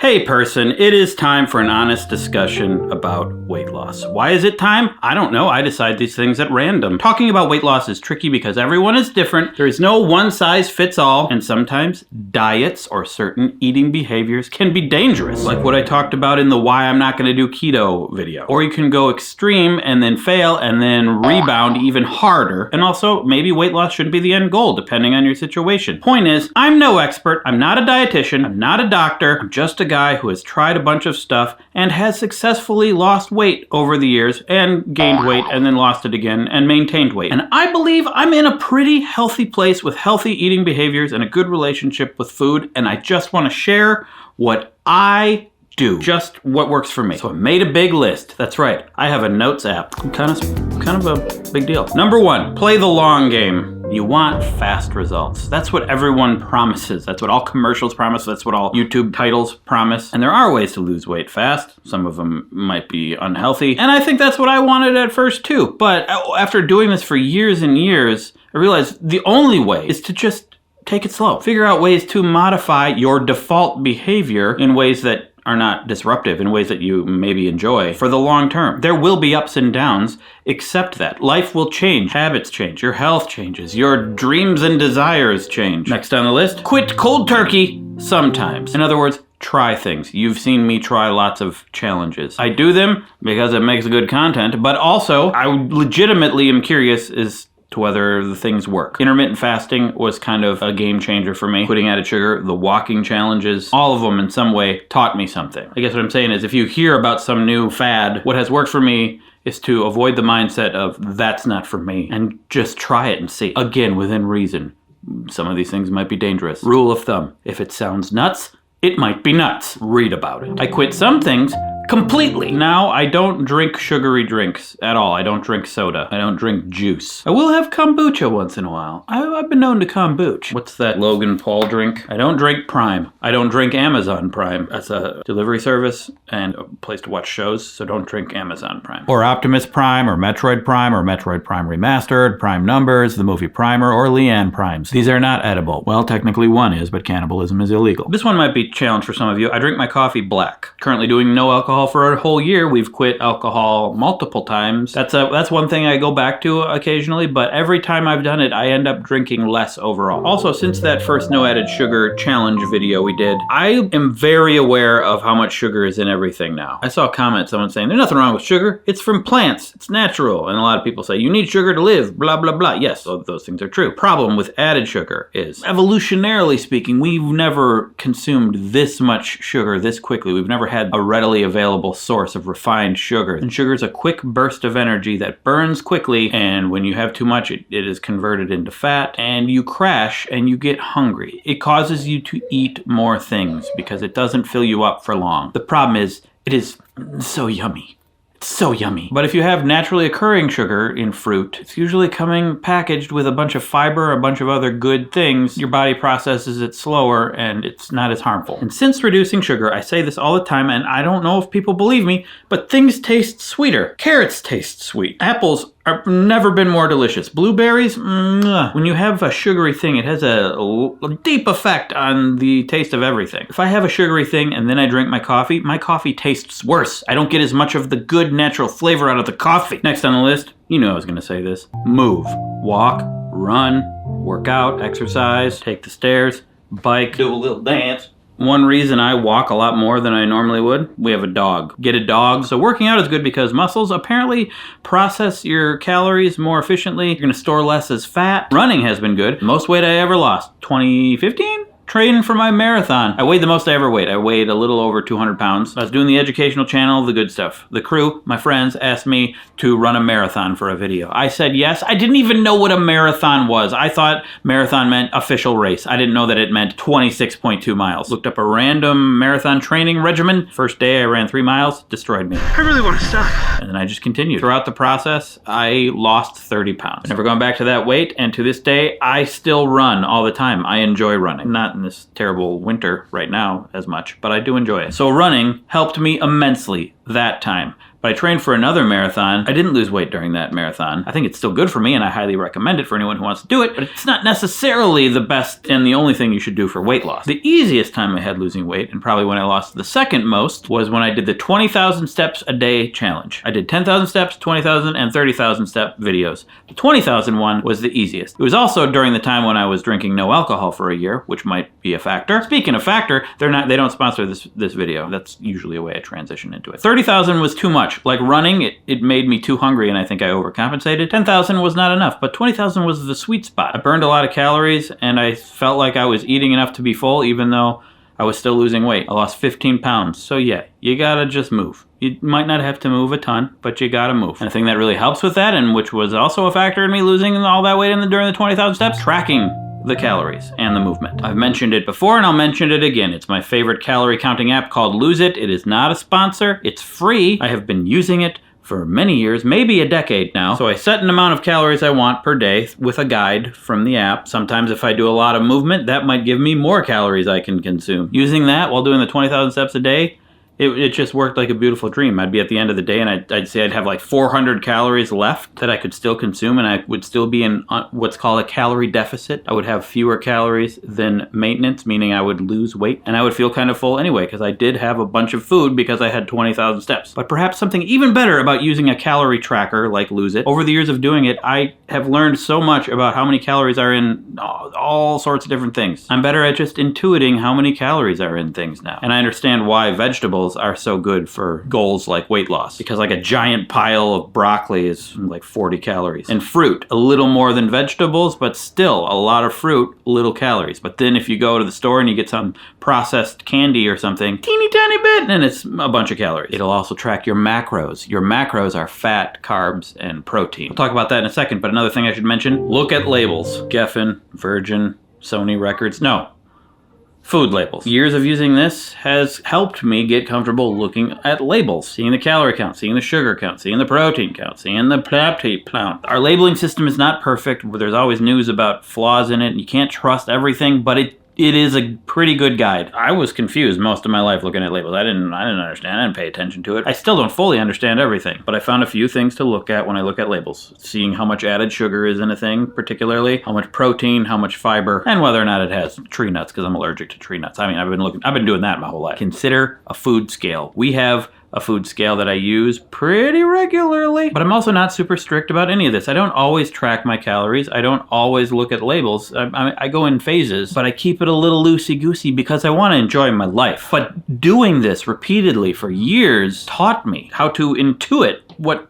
Hey person, it is time for an honest discussion about weight loss. Why is it time? I don't know, I decide these things at random. Talking about weight loss is tricky because everyone is different. There is no one size fits all, and sometimes diets or certain eating behaviors can be dangerous. Like what I talked about in the why I'm not gonna do keto video. Or you can go extreme and then fail and then rebound even harder. And also, maybe weight loss shouldn't be the end goal depending on your situation. Point is, I'm no expert, I'm not a dietitian, I'm not a doctor, I'm just a guy who has tried a bunch of stuff and has successfully lost weight over the years and gained weight and then lost it again and maintained weight. And I believe I'm in a pretty healthy place with healthy eating behaviors and a good relationship with food, and I just want to share what I do, just what works for me. So I made a big list. That's right, I have a notes app. Kind of a big deal. Number one, play the long game. You want fast results. That's what everyone promises. That's what all commercials promise. That's what all YouTube titles promise. And there are ways to lose weight fast. Some of them might be unhealthy. And I think that's what I wanted at first too. But after doing this for years and years, I realized the only way is to just take it slow. Figure out ways to modify your default behavior in ways that are not disruptive, in ways that you maybe enjoy for the long term. There will be ups and downs, accept that. Life will change, habits change, your health changes, your dreams and desires change. Next on the list, quit cold turkey sometimes. In other words, try things. You've seen me try lots of challenges. I do them because it makes good content, but also I legitimately am curious as to whether the things work. Intermittent fasting was kind of a game changer for me. Quitting added sugar, the walking challenges, all of them in some way taught me something. I guess what I'm saying is if you hear about some new fad, what has worked for me is to avoid the mindset of that's not for me and just try it and see. Again, within reason. Some of these things might be dangerous. Rule of thumb, if it sounds nuts, it might be nuts. Read about it. I quit some things completely. Now, I don't drink sugary drinks at all. I don't drink soda. I don't drink juice. I will have kombucha once in a while. I've been known to kombucha. What's that Logan Paul drink? I don't drink Prime. I don't drink Amazon Prime. That's a delivery service and a place to watch shows, so don't drink Amazon Prime. Or Optimus Prime, or Metroid Prime Remastered, Prime Numbers, the movie Primer, or Leanne Primes. These are not edible. Well, technically one is, but cannibalism is illegal. This one might be a challenge for some of you. I drink my coffee black. Currently doing no alcohol for a whole year. We've quit alcohol multiple times. That's one thing I go back to occasionally, but every time I've done it, I end up drinking less overall. Also, since that first no added sugar challenge video we did, I am very aware of how much sugar is in everything now. I saw a comment, someone saying, there's nothing wrong with sugar. It's from plants. It's natural. And a lot of people say, you need sugar to live, blah, blah, blah. Yes, those things are true. Problem with added sugar is, evolutionarily speaking, we've never consumed this much sugar this quickly. We've never had a readily available source of refined sugar. And sugar is a quick burst of energy that burns quickly, and when you have too much, it is converted into fat, and you crash and you get hungry. It causes you to eat more things because it doesn't fill you up for long. The problem is, it is so yummy. So yummy. But if you have naturally occurring sugar in fruit, it's usually coming packaged with a bunch of fiber, a bunch of other good things. Your body processes it slower and it's not as harmful. And since reducing sugar, I say this all the time and I don't know if people believe me, but things taste sweeter. Carrots taste sweet. Apples have never been more delicious. Blueberries, when you have a sugary thing, it has a deep effect on the taste of everything. If I have a sugary thing and then I drink my coffee tastes worse. I don't get as much of the good natural flavor out of the coffee. Next on the list, you know I was gonna say this. Move. Walk, run, work out, exercise, take the stairs, bike, do a little dance. One reason I walk a lot more than I normally would, we have a dog. Get a dog. So working out is good because muscles apparently process your calories more efficiently. You're gonna store less as fat. Running has been good. Most weight I ever lost, 2015? Training for my marathon. I weighed the most I ever weighed. I weighed a little over 200 pounds. I was doing the educational channel, the good stuff. The crew, my friends, asked me to run a marathon for a video. I said yes. I didn't even know what a marathon was. I thought marathon meant official race. I didn't know that it meant 26.2 miles. Looked up a random marathon training regimen. First day I ran 3 miles, destroyed me. I really want to stop. And then I just continued. Throughout the process, I lost 30 pounds. I've never gone back to that weight, and to this day, I still run all the time. I enjoy running. Not in this terrible winter right now as much, but I do enjoy it. So running helped me immensely that time. But I trained for another marathon. I didn't lose weight during that marathon. I think it's still good for me, and I highly recommend it for anyone who wants to do it, but it's not necessarily the best and the only thing you should do for weight loss. The easiest time I had losing weight, and probably when I lost the second most, was when I did the 20,000 steps a day challenge. I did 10,000 steps, 20,000, and 30,000 step videos. The 20,000 one was the easiest. It was also during the time when I was drinking no alcohol for a year, which might be a factor. Speaking of factor, they don't sponsor this video. That's usually a way I transition into it. 30,000 was too much. Like running, it made me too hungry, and I think I overcompensated. 10,000 was not enough, but 20,000 was the sweet spot. I burned a lot of calories, and I felt like I was eating enough to be full, even though I was still losing weight. I lost 15 pounds. So yeah, you gotta just move. You might not have to move a ton, but you gotta move. And the thing that really helps with that, and which was also a factor in me losing all that weight during the 20,000 steps, tracking the calories and the movement. I've mentioned it before, and I'll mention it again. It's my favorite calorie counting app called Lose It. It is not a sponsor. It's free. I have been using it for many years, maybe a decade now. So I set an amount of calories I want per day with a guide from the app. Sometimes if I do a lot of movement, that might give me more calories I can consume. Using that while doing the 20,000 steps a day, it just worked like a beautiful dream. I'd be at the end of the day, and I'd say I'd have like 400 calories left that I could still consume, and I would still be in what's called a calorie deficit. I would have fewer calories than maintenance, meaning I would lose weight, and I would feel kind of full anyway, because I did have a bunch of food because I had 20,000 steps. But perhaps something even better about using a calorie tracker like Lose It. Over the years of doing it, I have learned so much about how many calories are in all sorts of different things. I'm better at just intuiting how many calories are in things now. And I understand why vegetables are so good for goals like weight loss, because like a giant pile of broccoli is like 40 calories. And fruit, a little more than vegetables, but still a lot of fruit, little calories. But then if you go to the store and you get some processed candy or something, teeny tiny bit, and it's a bunch of calories. It'll also track your macros. Your macros are fat, carbs, and protein. We'll talk about that in a second, but another thing I should mention, look at labels. Geffen, Virgin, Sony Records, no. Food labels. Years of using this has helped me get comfortable looking at labels, seeing the calorie count, seeing the sugar count, seeing the protein count, seeing the plateau count. Our labeling system is not perfect. There's always news about flaws in it. You can't trust everything, but it is a pretty good guide. I was confused most of my life looking at labels. I didn't understand. I didn't pay attention to it. I still don't fully understand everything, but I found a few things to look at when I look at labels. Seeing how much added sugar is in a thing, particularly, how much protein, how much fiber, and whether or not it has tree nuts, because I'm allergic to tree nuts. I mean, I've been doing that my whole life. Consider a food scale. We have a food scale that I use pretty regularly, but I'm also not super strict about any of this. I don't always track my calories. I don't always look at labels. I go in phases, but I keep it a little loosey-goosey because I want to enjoy my life. But doing this repeatedly for years taught me how to intuit what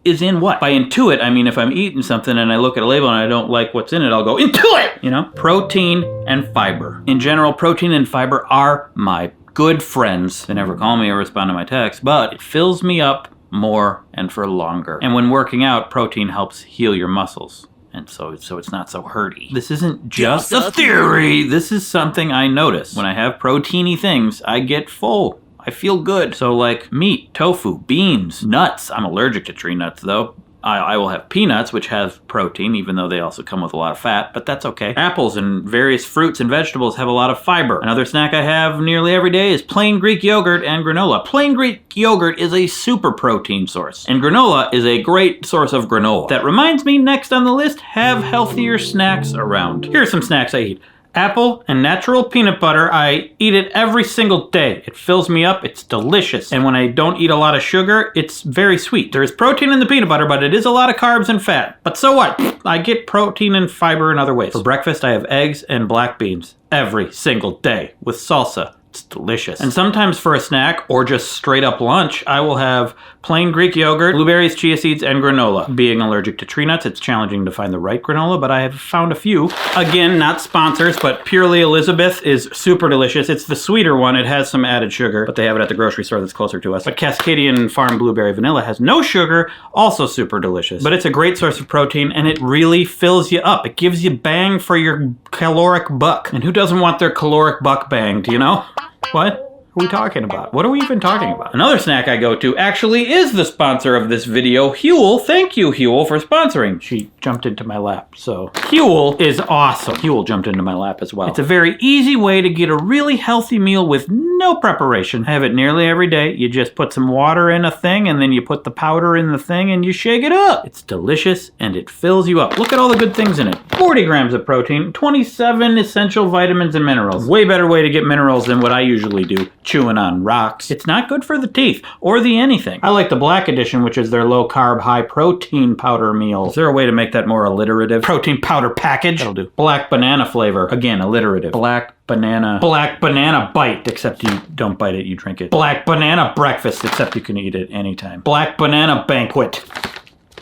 is in what. By intuit, I mean if I'm eating something and I look at a label and I don't like what's in it, I'll go, intuit! You know? Protein and fiber. In general, protein and fiber are my good friends. They never call me or respond to my texts, but it fills me up more and for longer. And when working out, protein helps heal your muscles. And so it's not so hurty. This isn't just a theory. This is something I notice. When I have proteiny things, I get full. I feel good. So like meat, tofu, beans, nuts. I'm allergic to tree nuts though. I will have peanuts, which have protein, even though they also come with a lot of fat, but that's okay. Apples and various fruits and vegetables have a lot of fiber. Another snack I have nearly every day is plain Greek yogurt and granola. Plain Greek yogurt is a super protein source, and granola is a great source of granola. That reminds me, next on the list, have healthier snacks around. Here are some snacks I eat. Apple and natural peanut butter. I eat it every single day. It fills me up. It's delicious. And when I don't eat a lot of sugar, it's very sweet. There is protein in the peanut butter, but it is a lot of carbs and fat. But so what? I get protein and fiber in other ways. For breakfast, I have eggs and black beans every single day with salsa. It's delicious. And sometimes for a snack or just straight up lunch, I will have plain Greek yogurt, blueberries, chia seeds, and granola. Being allergic to tree nuts, it's challenging to find the right granola, but I have found a few. Again, not sponsors, but Purely Elizabeth is super delicious. It's the sweeter one. It has some added sugar, but they have it at the grocery store that's closer to us. But Cascadian Farm Blueberry Vanilla has no sugar, also super delicious. But it's a great source of protein, and it really fills you up. It gives you bang for your caloric buck. And who doesn't want their caloric buck banged, you know? What? are we talking about? What are we even talking about? Another snack I go to actually is the sponsor of this video, Huel. Thank you, Huel, for sponsoring. She jumped into my lap, so. Huel is awesome. Huel jumped into my lap as well. It's a very easy way to get a really healthy meal with no preparation. I have it nearly every day. You just put some water in a thing, and then you put the powder in the thing, and you shake it up. It's delicious, and it fills you up. Look at all the good things in it. 40 grams of protein, 27 essential vitamins and minerals. Way better way to get minerals than what I usually do, chewing on rocks. It's not good for the teeth or the anything. I like the black edition, which is their low carb, high protein powder meal. Is there a way to make that more alliterative? Protein powder package? That'll do. Black banana flavor. Again, alliterative. Black banana bite, except you don't bite it, you drink it. Black banana breakfast, except you can eat it anytime. Black banana banquet.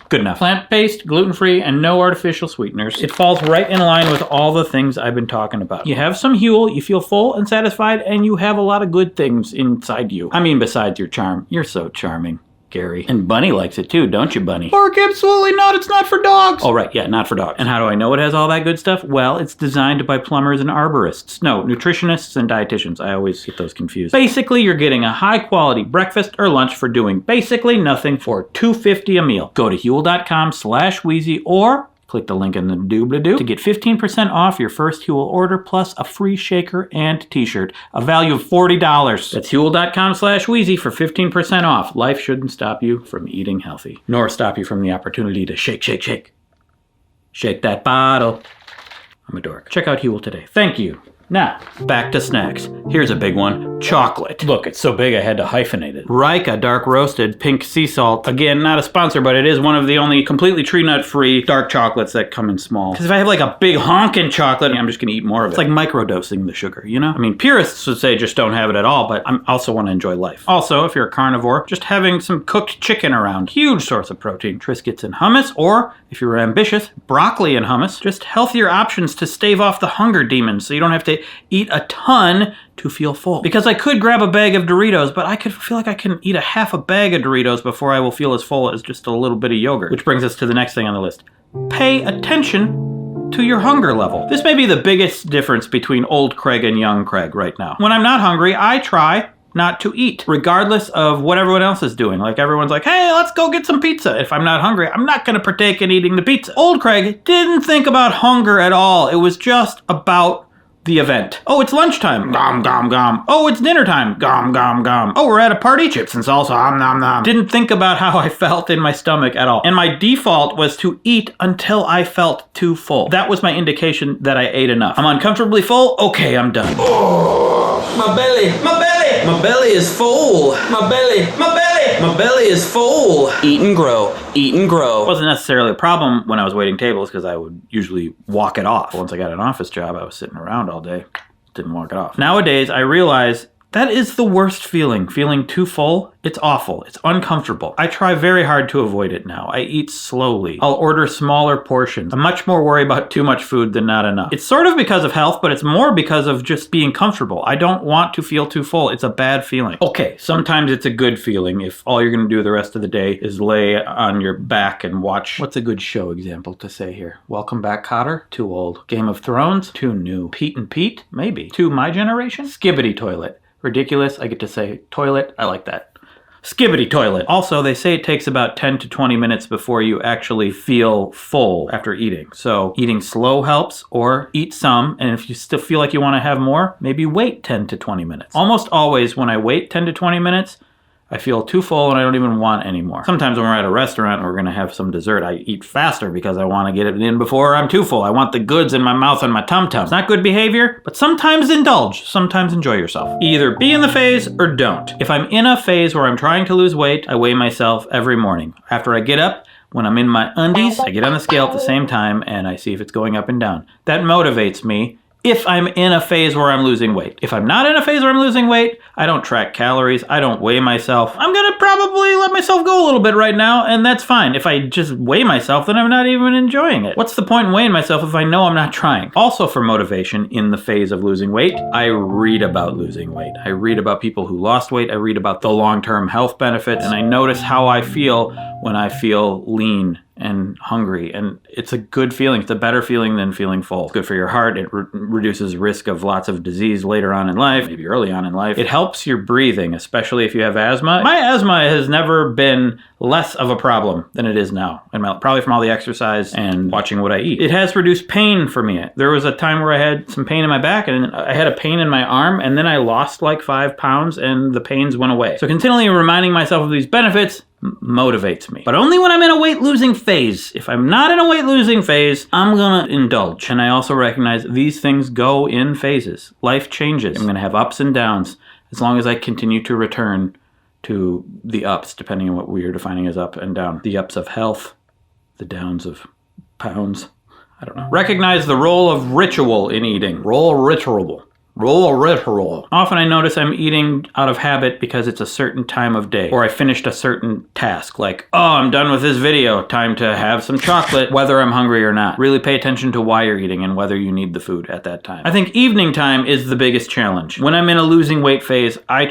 Good enough. Plant-based, gluten-free, and no artificial sweeteners. It falls right in line with all the things I've been talking about. You have some Huel, you feel full and satisfied, and you have a lot of good things inside you. I mean, besides your charm. You're so charming, Gary. And Bunny likes it too, don't you, Bunny? Bark, absolutely not. It's not for dogs. Oh, right. Yeah, not for dogs. And how do I know it has all that good stuff? Well, it's designed by plumbers and arborists. No, nutritionists and dietitians. I always get those confused. Basically, you're getting a high-quality breakfast or lunch for doing basically nothing for $2.50 a meal. Go to Huel.com/Wheezy or click the link in the doobly-doo to get 15% off your first Huel order plus a free shaker and t-shirt, a value of $40. That's Huel.com/Wheezy for 15% off. Life shouldn't stop you from eating healthy, nor stop you from the opportunity to shake, shake, shake. Shake that bottle. I'm a dork. Check out Huel today. Thank you. Now, back to snacks. Here's a big one. Chocolate. Look, it's so big I had to hyphenate it. Rika dark roasted pink sea salt. Again, not a sponsor, but it is one of the only completely tree nut free dark chocolates that come in small. Because if I have like a big honkin' chocolate, I'm just gonna eat more of it. It's like microdosing the sugar, you know? I mean, purists would say just don't have it at all, but I also want to enjoy life. Also, if you're a carnivore, just having some cooked chicken around. Huge source of protein. Triscuits and hummus, or if you're ambitious, broccoli and hummus. Just healthier options to stave off the hunger demons so you don't have to eat a ton to feel full. Because I could grab a bag of Doritos, but I could feel like I can eat a half a bag of Doritos before I will feel as full as just a little bit of yogurt. Which brings us to the next thing on the list. Pay attention to your hunger level. This may be the biggest difference between old Craig and young Craig right now. When I'm not hungry, I try not to eat, regardless of what everyone else is doing. Like everyone's like, hey, let's go get some pizza. If I'm not hungry, I'm not gonna partake in eating the pizza. Old Craig didn't think about hunger at all. It was just about the event. Oh, it's lunchtime. Gom, gom, gom. Oh, it's dinner time. Gom, gom, gom. Oh, we're at a party. Chips and salsa. Nom, nom. Didn't think about how I felt in my stomach at all. And my default was to eat until I felt too full. That was my indication that I ate enough. I'm uncomfortably full. Okay, I'm done. Oh, my belly. My belly. My belly is full. My belly. My belly. My belly is full. Eat and grow. Eat and grow. It wasn't necessarily a problem when I was waiting tables because I would usually walk it off. Once I got an office job, I was sitting around all day. Didn't walk it off. Nowadays, I realize that is the worst feeling. Feeling too full, it's awful. It's uncomfortable. I try very hard to avoid it now. I eat slowly. I'll order smaller portions. I'm much more worried about too much food than not enough. It's sort of because of health, but it's more because of just being comfortable. I don't want to feel too full. It's a bad feeling. Okay, sometimes it's a good feeling if all you're gonna do the rest of the day is lay on your back and watch. What's a good show example to say here? Welcome Back, Kotter? Too old. Game of Thrones? Too new. Pete and Pete? Maybe. Too my generation? Skibbity Toilet. Ridiculous. I get to say toilet. I like that. Skibbity toilet. Also, they say it takes about 10 to 20 minutes before you actually feel full after eating. So eating slow helps, or eat some, and if you still feel like you want to have more, maybe wait 10 to 20 minutes. Almost always when I wait 10 to 20 minutes, I feel too full and I don't even want any more. Sometimes when we're at a restaurant and we're gonna have some dessert, I eat faster because I wanna get it in before I'm too full. I want the goods in my mouth and my tum-tum. It's not good behavior, but sometimes indulge. Sometimes enjoy yourself. Either be in the phase or don't. If I'm in a phase where I'm trying to lose weight, I weigh myself every morning. After I get up, when I'm in my undies, I get on the scale at the same time and I see if it's going up and down. That motivates me if I'm in a phase where I'm losing weight. If I'm not in a phase where I'm losing weight, I don't track calories, I don't weigh myself. I'm gonna probably let myself go a little bit right now, and that's fine. If I just weigh myself, then I'm not even enjoying it. What's the point in weighing myself if I know I'm not trying? Also for motivation in the phase of losing weight, I read about losing weight. I read about people who lost weight, I read about the long-term health benefits, and I notice how I feel when I feel lean and hungry, and it's a good feeling. It's a better feeling than feeling full. It's good for your heart. It reduces risk of lots of disease later on in life, maybe early on in life. It helps your breathing, especially if you have asthma. My asthma has never been less of a problem than it is now, and probably from all the exercise and watching what I eat. It has reduced pain for me. There was a time where I had some pain in my back, and I had a pain in my arm, and then I lost like 5 pounds, and the pains went away. So continually reminding myself of these benefits motivates me. But only when I'm in a weight losing phase. If I'm not in a weight losing phase, I'm gonna indulge. And I also recognize these things go in phases. Life changes. I'm gonna have ups and downs as long as I continue to return to the ups, depending on what we are defining as up and down. The ups of health, the downs of pounds. I don't know. Recognize the role of ritual in eating. Ritual. Often I notice I'm eating out of habit because it's a certain time of day, or I finished a certain task, like, oh, I'm done with this video, time to have some chocolate, whether I'm hungry or not. Really pay attention to why you're eating and whether you need the food at that time. I think evening time is the biggest challenge. When I'm in a losing weight phase, I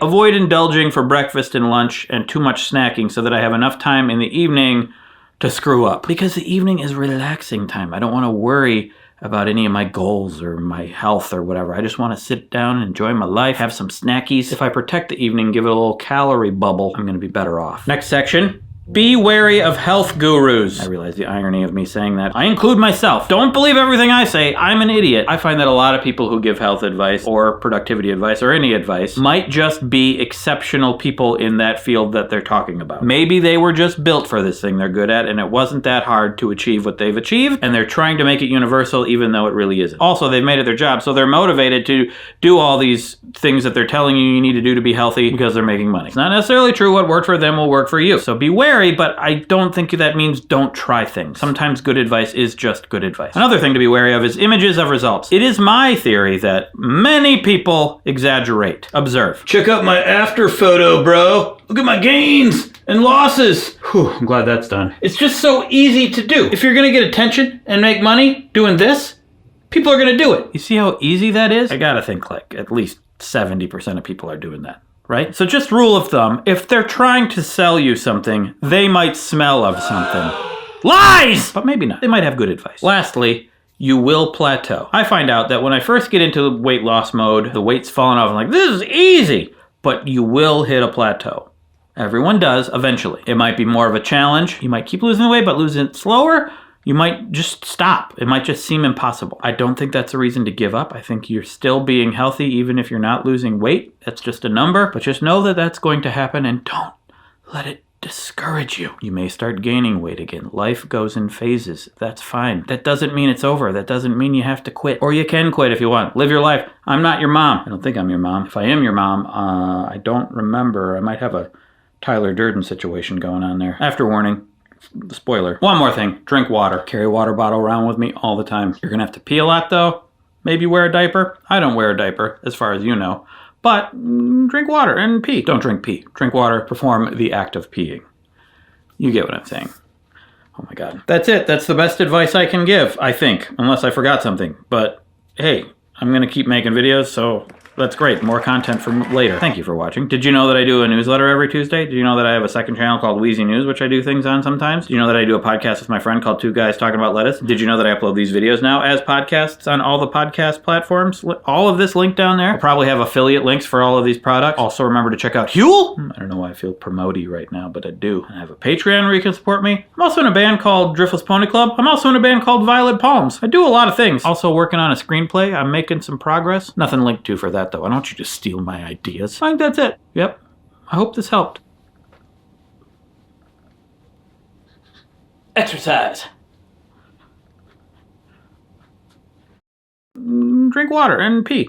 avoid indulging for breakfast and lunch and too much snacking so that I have enough time in the evening to screw up. Because the evening is relaxing time. I don't want to worry about any of my goals or my health or whatever. I just want to sit down and enjoy my life, have some snackies. If I protect the evening, give it a little calorie bubble, I'm going to be better off. Next section. Be wary of health gurus. I realize the irony of me saying that. I include myself. Don't believe everything I say. I'm an idiot. I find that a lot of people who give health advice or productivity advice or any advice might just be exceptional people in that field that they're talking about. Maybe they were just built for this thing they're good at, and it wasn't that hard to achieve what they've achieved, and they're trying to make it universal even though it really isn't. Also, they've made it their job, so they're motivated to do all these things that they're telling you need to do to be healthy because they're making money. It's not necessarily true. What worked for them will work for you. So be wary, but I don't think that means don't try things. Sometimes good advice is just good advice. Another thing to be wary of is images of results. It is my theory that many people exaggerate. Observe. Check out my after photo, bro. Look at my gains and losses. Whew, I'm glad that's done. It's just so easy to do. If you're gonna get attention and make money doing this, people are gonna do it. You see how easy that is? I gotta think like at least 70% of people are doing that. Right? So just rule of thumb, if they're trying to sell you something, they might smell of something. Lies! But maybe not. They might have good advice. Lastly, you will plateau. I find out that when I first get into weight loss mode, the weight's falling off. I'm like, this is easy! But you will hit a plateau. Everyone does eventually. It might be more of a challenge. You might keep losing the weight, but losing it slower. You might just stop. It might just seem impossible. I don't think that's a reason to give up. I think you're still being healthy even if you're not losing weight. That's just a number. But just know that that's going to happen and don't let it discourage you. You may start gaining weight again. Life goes in phases. That's fine. That doesn't mean it's over. That doesn't mean you have to quit. Or you can quit if you want. Live your life. I'm not your mom. I don't think I'm your mom. If I am your mom, I don't remember. I might have a Tyler Durden situation going on there. After warning. Spoiler. One more thing. Drink water. Carry a water bottle around with me all the time. You're gonna have to pee a lot though. Maybe wear a diaper. I don't wear a diaper, as far as you know. But drink water and pee. Don't drink pee. Drink water. Perform the act of peeing. You get what I'm saying. Oh my God. That's it. That's the best advice I can give, I think. Unless I forgot something. But hey, I'm gonna keep making videos, so that's great. More content for later. Thank you for watching. Did you know that I do a newsletter every Tuesday? Did you know that I have a second channel called WHEEZY News, which I do things on sometimes? Did you know that I do a podcast with my friend called Two Guys Talking About Lettuce? Did you know that I upload these videos now as podcasts on all the podcast platforms? All of this linked down there. I'll probably have affiliate links for all of these products. Also remember to check out Huel. I don't know why I feel promoty right now, but I do. I have a Patreon where you can support me. I'm also in a band called Driftless Pony Club. I'm also in a band called Violet Palms. I do a lot of things. Also working on a screenplay. I'm making some progress. Nothing linked to for that though. I don't want you to steal my ideas. I think that's it. Yep. I hope this helped. Exercise. Drink water and pee.